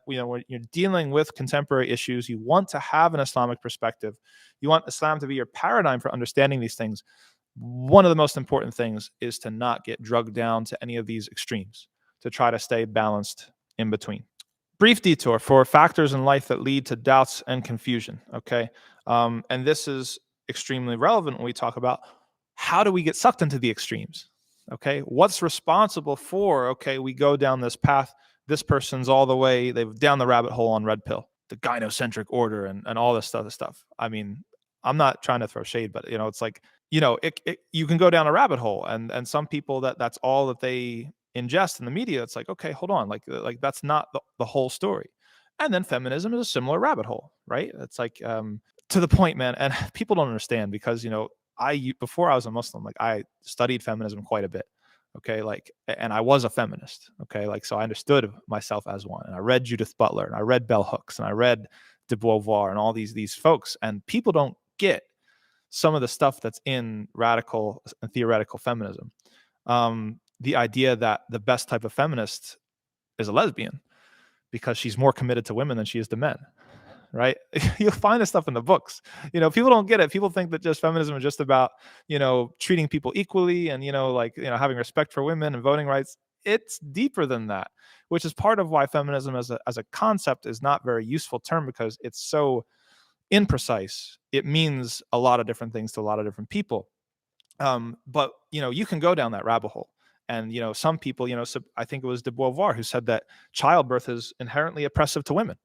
when you're dealing with contemporary issues, you want to have an Islamic perspective. You want Islam to be your paradigm for understanding these things. One of the most important things is to not get drugged down to any of these extremes, to try to stay balanced in between. Brief detour for factors in life that lead to doubts and confusion. Okay. And this is extremely relevant when we talk about how do we get sucked into the extremes? Okay. What's responsible for, okay, we go down this path. This person's all the way, they've down the rabbit hole on red pill, the gynocentric order, and all this other stuff. I mean, I'm not trying to throw shade, but it's like, you can go down a rabbit hole, and some people that's all that they ingest in the media. It's like, okay, hold on, like that's not the whole story. And then feminism is a similar rabbit hole, right? It's like, to the point, man. And people don't understand, because before I was a Muslim, like, I studied feminism quite a bit. Okay, like, and I was a feminist. Okay, like, so I understood myself as one, and I read Judith Butler, and I read bell hooks, and I read de Beauvoir, and all these folks. And people don't get some of the stuff that's in radical and theoretical feminism. The idea that the best type of feminist is a lesbian because she's more committed to women than she is to men, right? You'll find this stuff in the books. People don't get it. People think that just feminism is just about, treating people equally and, having respect for women and voting rights. It's deeper than that, which is part of why feminism as a concept is not a very useful term, because it's so imprecise. It means a lot of different things to a lot of different people. But you can go down that rabbit hole. And some people, so I think it was de Beauvoir who said that childbirth is inherently oppressive to women.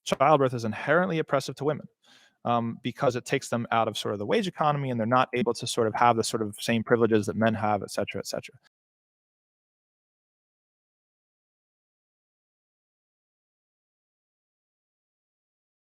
Childbirth is inherently oppressive to women, because it takes them out of sort of the wage economy, and they're not able to sort of have the sort of same privileges that men have, et cetera, et cetera.